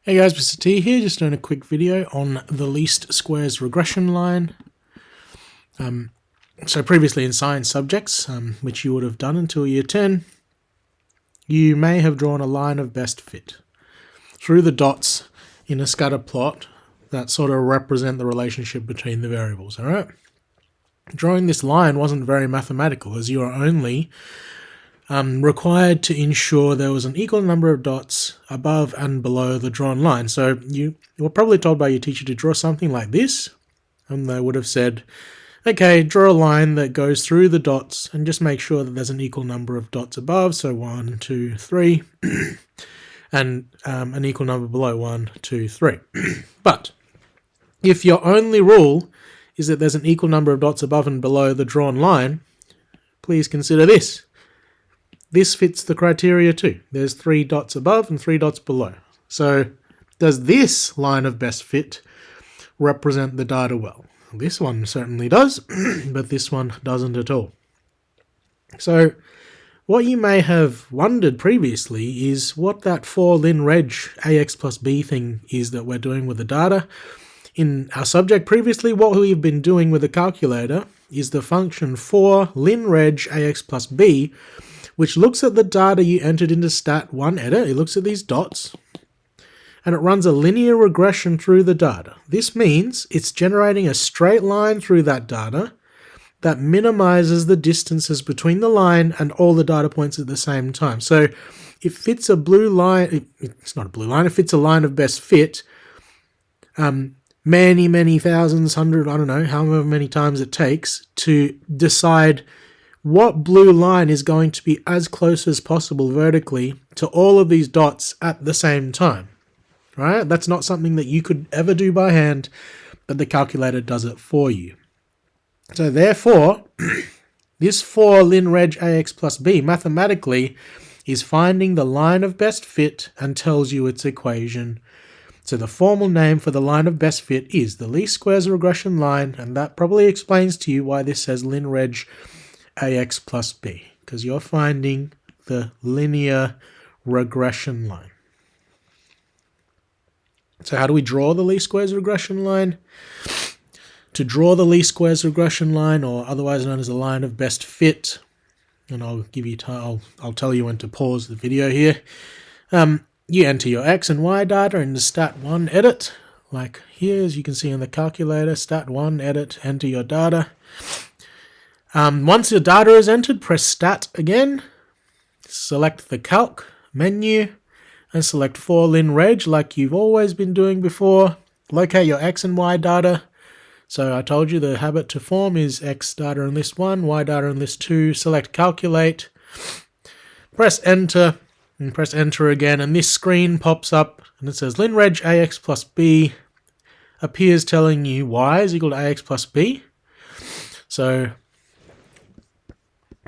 Hey guys, Mr. T here, just doing a quick video on the least squares regression line. So previously in science subjects, which you would have done until year 10, you may have drawn a line of best fit through the dots in a scatter plot that sort of represent the relationship between the variables, alright? Drawing this line wasn't very mathematical, as you are only required to ensure there was an equal number of dots above and below the drawn line. So you were probably told by your teacher to draw something like this, and they would have said, okay, draw a line that goes through the dots and just make sure that there's an equal number of dots above, so 1, 2, 3, and an equal number below, 1, 2, 3. But if your only rule is that there's an equal number of dots above and below the drawn line, please consider this. This fits the criteria too. There's 3 dots above and 3 dots below. So does this line of best fit represent the data well? This one certainly does, but this one doesn't at all. So what you may have wondered previously is what that 4 lin reg ax plus b thing is that we're doing with the data. In our subject previously, what we've been doing with the calculator is the function 4 lin reg ax plus b, which looks at the data you entered into stat1 edit. It looks at these dots, and it runs a linear regression through the data. This means it's generating a straight line through that data that minimizes the distances between the line and all the data points at the same time. So it fits a blue line, it's not a blue line, it fits a line of best fit many thousands, hundred, I don't know, however many times it takes to decide what blue line is going to be as close as possible vertically to all of these dots at the same time, right? That's not something that you could ever do by hand, but the calculator does it for you. So therefore, this 4 lin reg ax plus b mathematically is finding the line of best fit and tells you its equation. So the formal name for the line of best fit is the least squares regression line, and that probably explains to you why this says lin reg ax plus b, because you're finding the linear regression line. So how do we draw the least squares regression line? To draw the least squares regression line, or otherwise known as the line of best fit, and I'll give you time, I'll tell you when to pause the video here. You enter your x and y data in the stat1 edit, like here, as you can see in the calculator, stat1 edit, enter your data. Once your data is entered, press Stat again, select the Calc menu, and select 4 lin reg like you've always been doing before. Locate your X and Y data. So I told you the habit to form is X data in list 1, Y data in list 2, select Calculate, press Enter, and press Enter again, and this screen pops up, and it says lin reg ax plus b appears telling you y is equal to ax plus b. So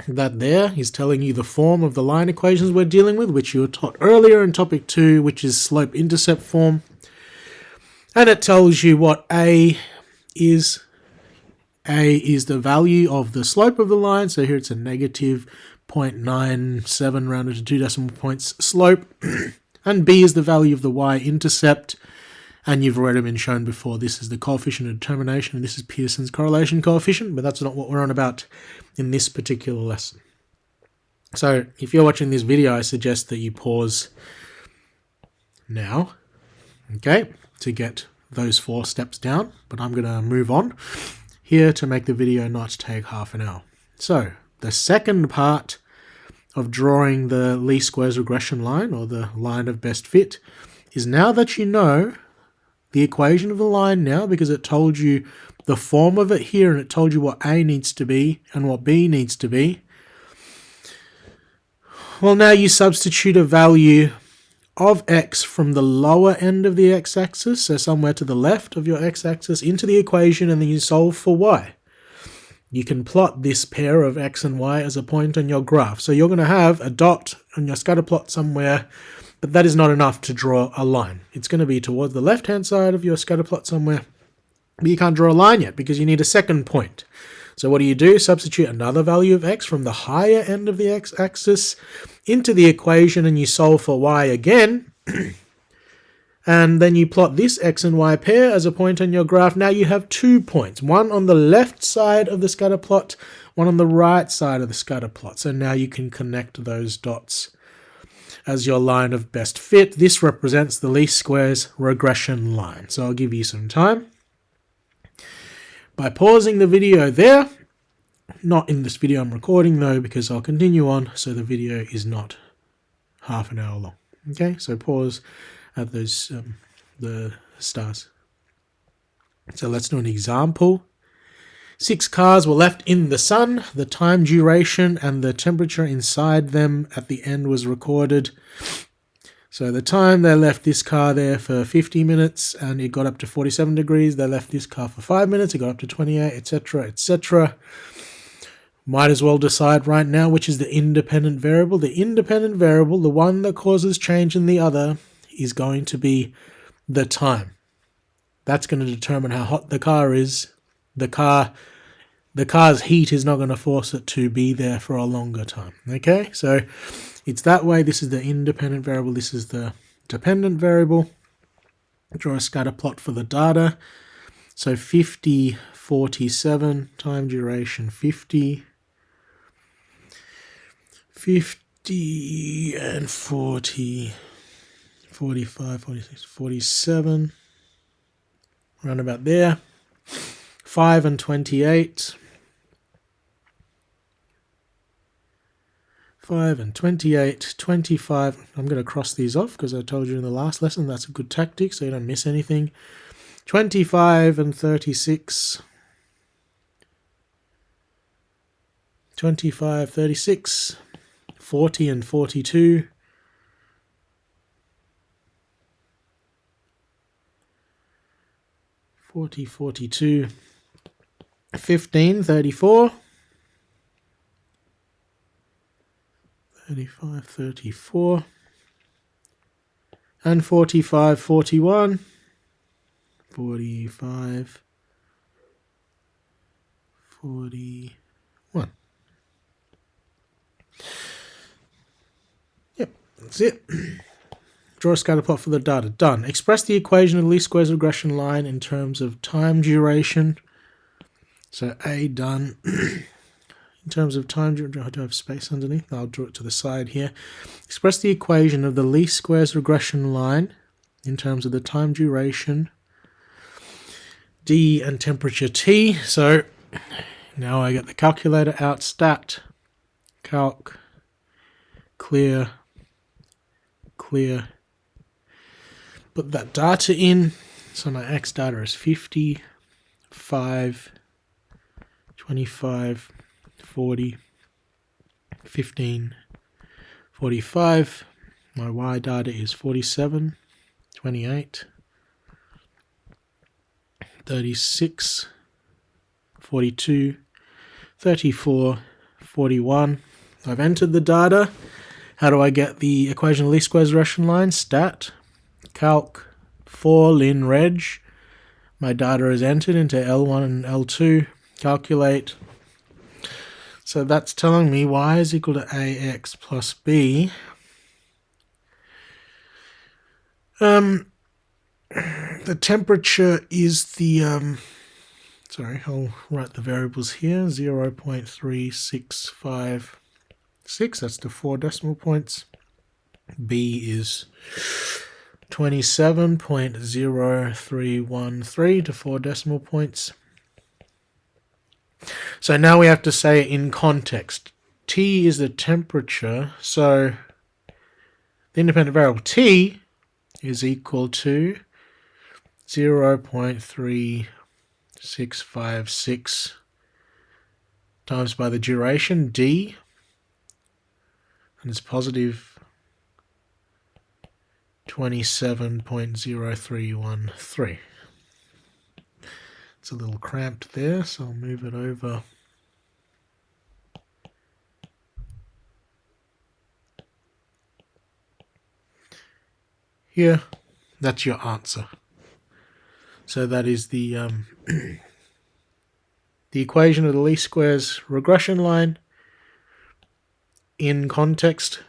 that there is telling you the form of the line equations we're dealing with, which you were taught earlier in topic 2, which is slope-intercept form. And it tells you what A is. A is the value of the slope of the line, so here it's a negative 0.97 rounded to 2 decimal points slope. And B is the value of the y-intercept, and you've already been shown before this is the coefficient of determination, and this is Pearson's correlation coefficient, but that's not what we're on about in this particular lesson. So if you're watching this video, I suggest that you pause now, okay, to get those 4 steps down, but I'm going to move on here to make the video not take half an hour. So the second part of drawing the least squares regression line, or the line of best fit, is now that you know the equation of the line now, because it told you the form of it here, and it told you what A needs to be and what B needs to be. Well, now you substitute a value of x from the lower end of the x-axis, so somewhere to the left of your x-axis, into the equation, and then you solve for y. You can plot this pair of x and y as a point on your graph. So you're going to have a dot on your scatter plot somewhere, but that is not enough to draw a line. It's going to be towards the left-hand side of your scatter plot somewhere, but you can't draw a line yet because you need a second point. So what do? Substitute another value of x from the higher end of the x-axis into the equation, and you solve for y again. And then you plot this x and y pair as a point on your graph. Now you have 2 points, one on the left side of the scatter plot, one on the right side of the scatter plot. So now you can connect those dots as your line of best fit. This represents the least squares regression line. So I'll give you some time by pausing the video there. Not in this video I'm recording though, because I'll continue on, so the video is not half an hour long. Okay, so pause at those the stars. So let's do an example. 6 cars were left in the sun. The time duration and the temperature inside them at the end was recorded. So the time, they left this car there for 50 minutes and it got up to 47 degrees. They left this car for 5 minutes, it got up to 28, etc., etc. Might as well decide right now which is the independent variable. The independent variable, the one that causes change in the other, is going to be the time. That's going to determine how hot the car is. The car's heat is not going to force it to be there for a longer time. Okay, so it's that way. This is the independent variable. This is the dependent variable. Draw a scatter plot for the data. So 50, 47, time duration 50, 50 and 40, 45, 46, 47, around about there. 5 and 28, 5 and 28, 25. I'm going to cross these off because I told you in the last lesson that's a good tactic so you don't miss anything. 25 and 36, 25, 36, 40 and 42, 40, 42, 15, 34, 35, 34, and 45, 41, 45, 41. Yep, that's it. Draw a scatter plot for the data. Done. Express the equation of the least squares regression line in terms of time duration. So A, done. In terms of time duration, I do have space underneath. I'll draw it to the side here. Express the equation of the least squares regression line in terms of the time duration, D, and temperature T. So now I get the calculator out. Stat, calc, clear, clear. Put that data in. So my X data is 50, 5, 25, 40, 15, 45. My Y data is 47, 28, 36, 42, 34, 41. I've entered the data. How do I get the equation of least squares regression line? Stat, calc, for lin reg. My data is entered into L1 and L2. Calculate. So that's telling me y is equal to ax plus b. The temperature is the, sorry, I'll write the variables here, 0.3656, that's to 4 decimal points. B is 27.0313 to 4 decimal points. So now we have to say it in context. T is the temperature, so the independent variable T is equal to 0.3656 times by the duration, D, and it's positive 27.0313. It's a little cramped there, so I'll move it over. Here, that's your answer. So that is the the equation of the least squares regression line in context.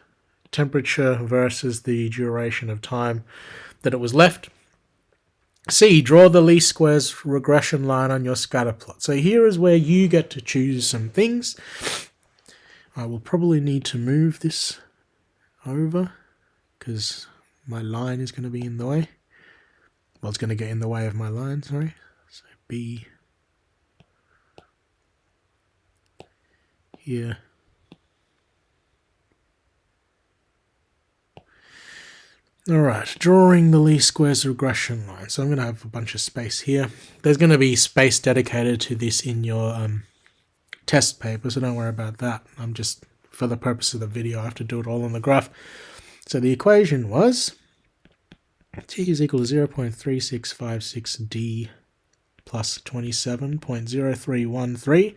temperature versus the duration of time that it was left. C, draw the least squares regression line on your scatter plot. So here is where you get to choose some things. I will probably need to move this over because my line is going to be in the way. Well, it's going to get in the way of my line, sorry. So B here. Alright, drawing the least squares regression line. So I'm going to have a bunch of space here. There's going to be space dedicated to this in your test paper, so don't worry about that. I'm just, for the purpose of the video, I have to do it all on the graph. So the equation was t is equal to 0.3656d plus 27.0313.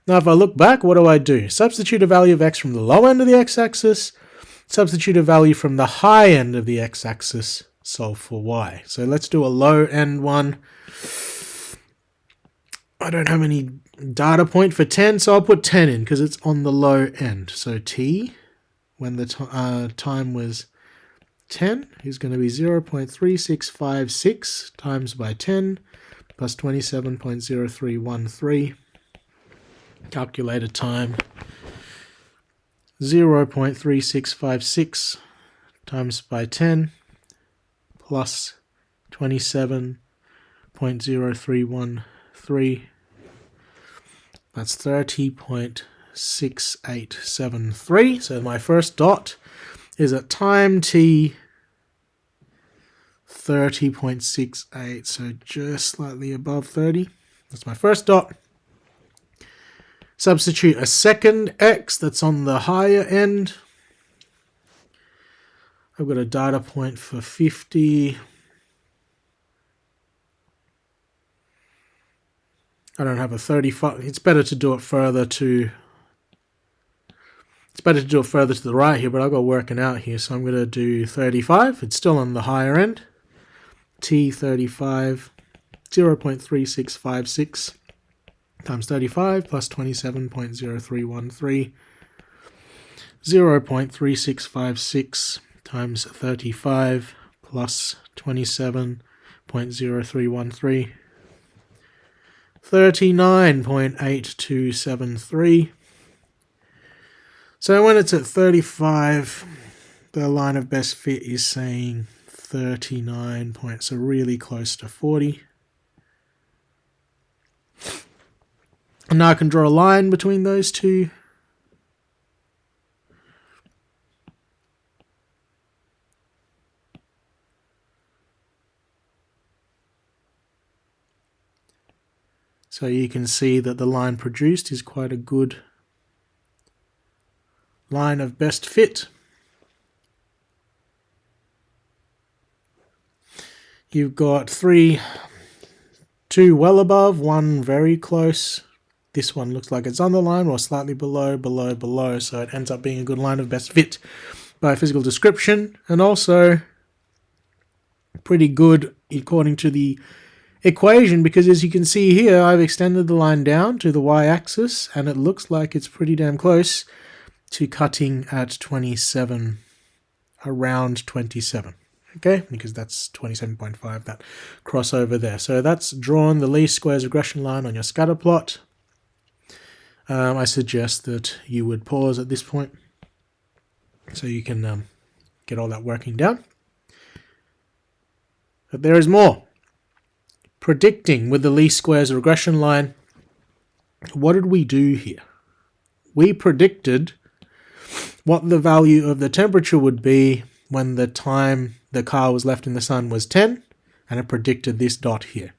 Now if I look back, what do? Substitute a value of x from the low end of the x-axis, substitute a value from the high end of the x-axis, solve for y. So let's do a low end one. I don't have any data point for 10, so I'll put 10 in because it's on the low end. So t, when the time was 10, is going to be 0.3656 times by 10 plus 27.0313. Calculated time, 0.3656 times by 10 plus 27.0313. That's 30.6873. So my first dot is at time t 30.68, so just slightly above 30. That's my first dot. Substitute a second x that's on the higher end. I've got a data point for 50. I don't have a 35. It's better to do it further to the right here, but I've got working out here, so I'm going to do 35. It's still on the higher end. T35, 0.3656 times 35 plus 27.0313. 0.3656 times 35 plus 27.0313. 39.8273. So when it's at 35, the line of best fit is saying 39 points, so really close to 40. And now I can draw a line between those two. So you can see that the line produced is quite a good line of best fit. You've got two well above, one very close. This one looks like it's on the line or slightly below, so it ends up being a good line of best fit by physical description, and also pretty good according to the equation, because as you can see here, I've extended the line down to the y-axis, and it looks like it's pretty damn close to cutting at 27, around 27. Okay, because that's 27.5, that crossover there. So that's drawn the least squares regression line on your scatter plot. I suggest that you would pause at this point so you can get all that working down. But there is more. Predicting with the least squares regression line. What did we do here? We predicted what the value of the temperature would be when the time the car was left in the sun was 10, and it predicted this dot here.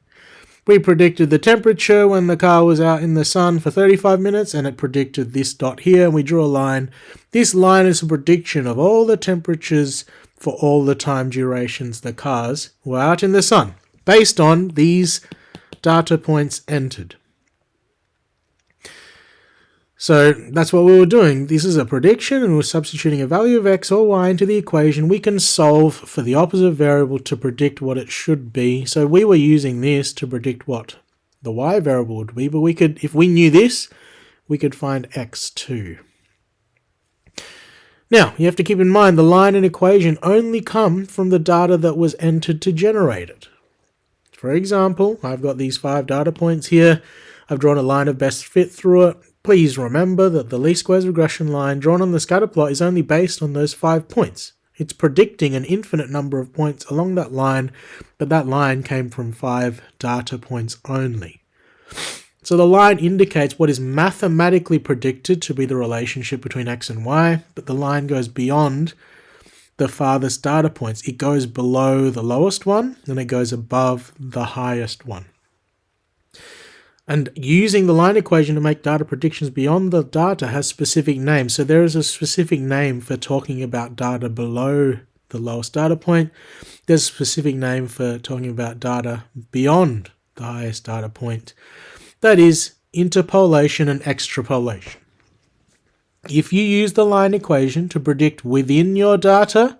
We predicted the temperature when the car was out in the sun for 35 minutes, and it predicted this dot here, and we drew a line. This line is a prediction of all the temperatures for all the time durations the cars were out in the sun, based on these data points entered. So that's what we were doing. This is a prediction, and we're substituting a value of x or y into the equation. We can solve for the opposite variable to predict what it should be. So we were using this to predict what the y variable would be, but we could, if we knew this, we could find x too. Now, you have to keep in mind the line and equation only come from the data that was entered to generate it. For example, I've got these 5 data points here. I've drawn a line of best fit through it. Please remember that the least squares regression line drawn on the scatter plot is only based on those 5 points. It's predicting an infinite number of points along that line, but that line came from 5 data points only. So the line indicates what is mathematically predicted to be the relationship between x and y, but the line goes beyond the farthest data points. It goes below the lowest one, and it goes above the highest one. And using the line equation to make data predictions beyond the data has specific names. So there is a specific name for talking about data below the lowest data point. There's a specific name for talking about data beyond the highest data point. That is interpolation and extrapolation. If you use the line equation to predict within your data,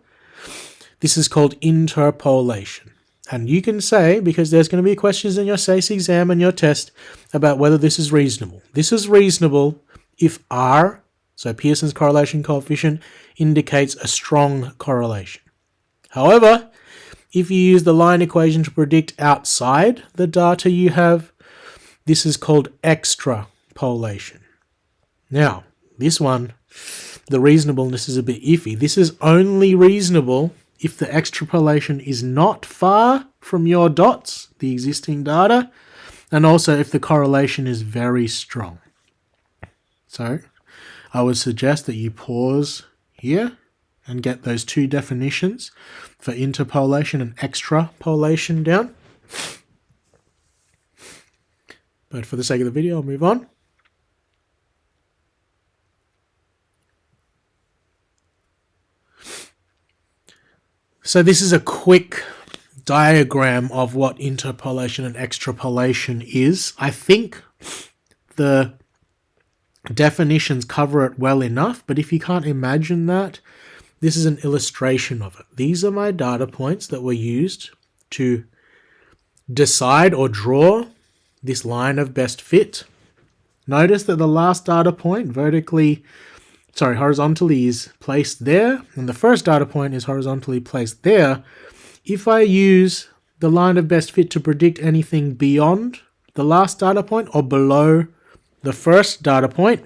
this is called interpolation. And you can say, because there's going to be questions in your SACE exam and your test about whether this is reasonable. This is reasonable if R, so Pearson's correlation coefficient, indicates a strong correlation. However, if you use the line equation to predict outside the data you have, this is called extrapolation. Now, this one, the reasonableness is a bit iffy. This is only reasonable if the extrapolation is not far from your dots, the existing data, and also if the correlation is very strong. So, I would suggest that you pause here and get those 2 definitions for interpolation and extrapolation down. But for the sake of the video, I'll move on. So this is a quick diagram of what interpolation and extrapolation is. I think the definitions cover it well enough, but if you can't imagine that, this is an illustration of it. These are my data points that were used to decide or draw this line of best fit. Notice that the last data point horizontally is placed there, and the first data point is horizontally placed there. If I use the line of best fit to predict anything beyond the last data point or below the first data point,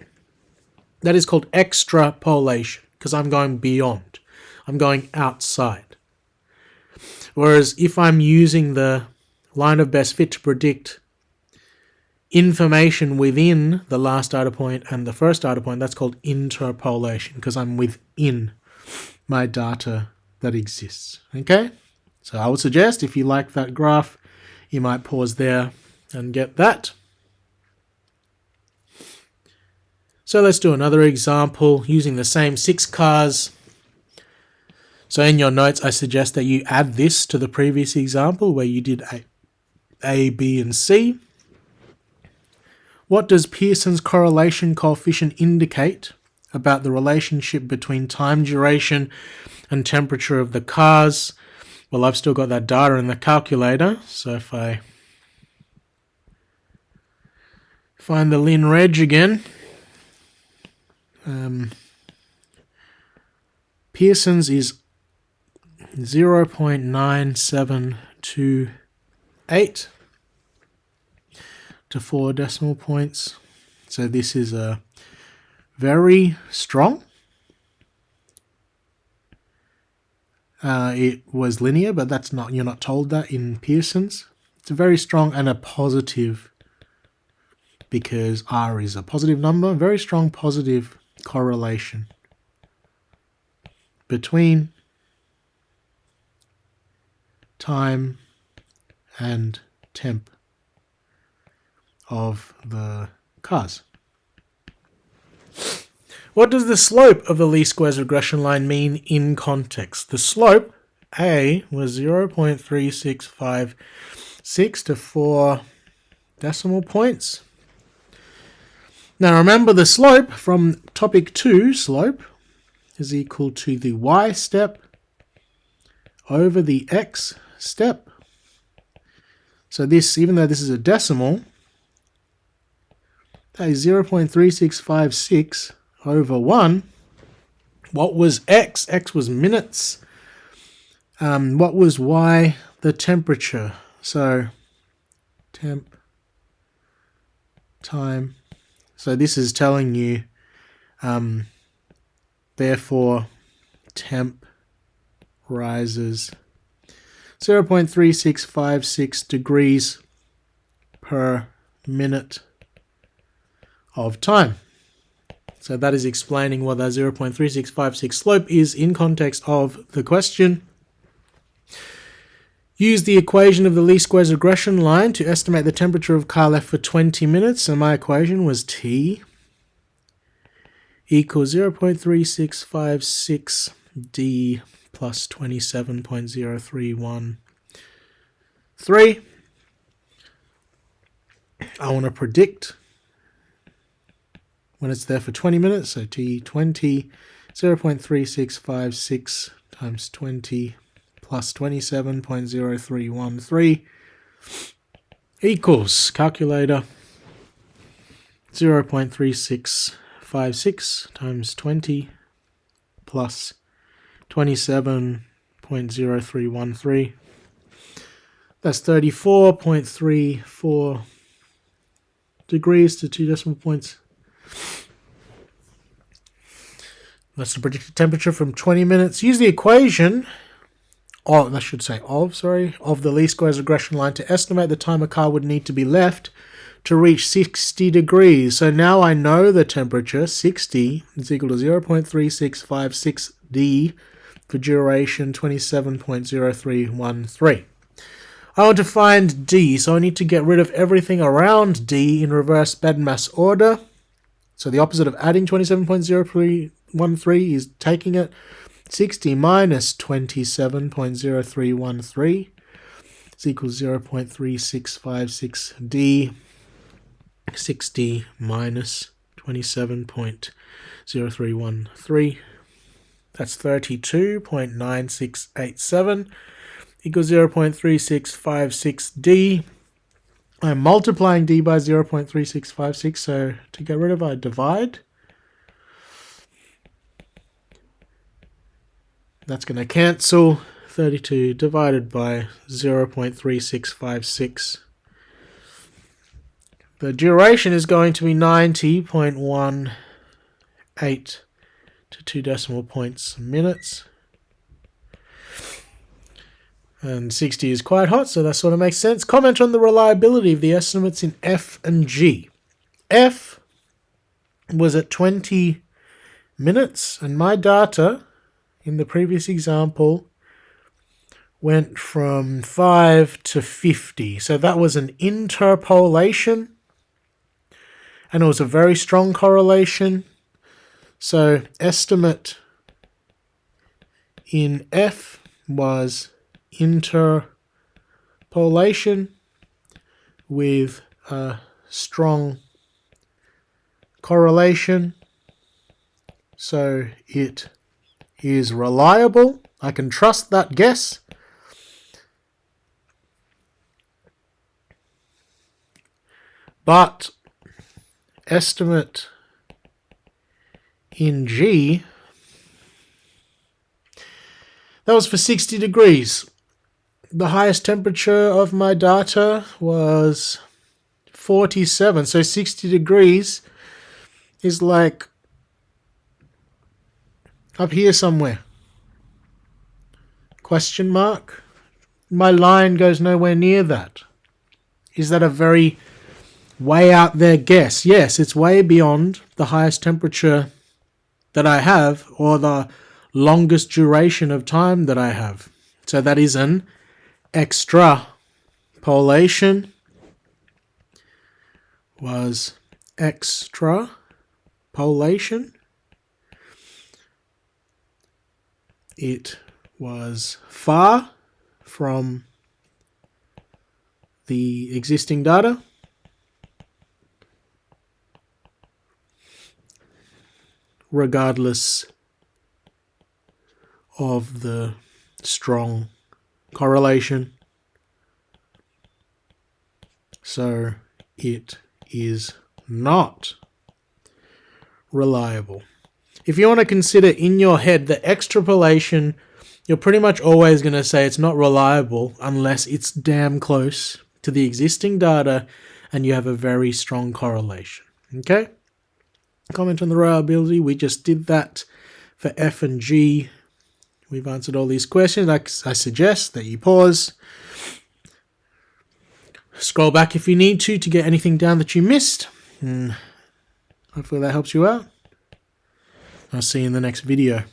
that is called extrapolation, because I'm going beyond. I'm going outside. Whereas if I'm using the line of best fit to predict information within the last data point and the first data point, that's called interpolation, because I'm within my data that exists. Okay? So I would suggest, if you like that graph, you might pause there and get that. So let's do another example using the same 6 cars. So in your notes, I suggest that you add this to the previous example where you did A, B, and C. What does Pearson's correlation coefficient indicate about the relationship between time duration and temperature of the cars? Well, I've still got that data in the calculator, so if I find the Lin Reg again, Pearson's is 0.9728 to 4 decimal points. So this is a very strong. It was linear, but that's not, you're not told that in Pearson's. It's a very strong and a positive, because R is a positive number, very strong positive correlation between time and temp of the cars. What does the slope of the least squares regression line mean in context? The slope, A, was 0.3656 to 4 decimal points. Now remember, the slope from topic 2, slope, is equal to the y step over the x step. So this, even though this is a decimal, that is 0.3656 over 1, What was X? X was minutes. What was Y? The temperature. So temp, time. So this is telling you, therefore, temp rises 0.3656 degrees per minute of time. So that is explaining what that 0.3656 slope is in context of the question. Use the equation of the least squares regression line to estimate the temperature of car left for 20 minutes. So my equation was T equals 0.3656 D plus 27.0313. I want to predict when it's there for 20 minutes. So T20, 0.3656 times 20 plus 27.0313 equals, calculator, 0.3656 times 20 plus 27.0313. That's 34.34 degrees to 2 decimal points. That's the predicted temperature from 20 minutes. Use the equation, of the least squares regression line to estimate the time a car would need to be left to reach 60 degrees. So now I know the temperature, 60, is equal to 0.3656 D for duration 27.0313. I want to find D, so I need to get rid of everything around D in reverse BEDMAS order. So the opposite of adding 27.0313 is taking it. 60 minus 27.0313 is equals 0.3656 D. 60 minus 27.0313. That's 32.9687 equals 0.3656 D. I'm multiplying D by 0.3656, so to get rid of, I divide. That's going to cancel. 32 divided by 0.3656. The duration is going to be 90.18 to 2 decimal points minutes. And 60 is quite hot, so that sort of makes sense. Comment on the reliability of the estimates in F and G. F was at 20 minutes, and my data in the previous example went from 5 to 50. So that was an interpolation, and it was a very strong correlation. So estimate in F was interpolation with a strong correlation. So it is reliable. I can trust that guess. But estimate in G, that was for 60 degrees. The highest temperature of my data was 47. So 60 degrees is like up here somewhere. Question mark. My line goes nowhere near that. Is that a very way out there guess? Yes, it's way beyond the highest temperature that I have or the longest duration of time that I have. So that is an extrapolation. Was extrapolation. It was far from the existing data. Regardless of the strong correlation. So it is not reliable. if you want to consider in your head the extrapolation, you're pretty much always going to say it's not reliable unless it's damn close to the existing data and you have a very strong correlation. Okay? Comment on the reliability. We just did that for F and G. We've answered all these questions. I suggest that you pause. Scroll back if you need to get anything down that you missed. And hopefully that helps you out. I'll see you in the next video.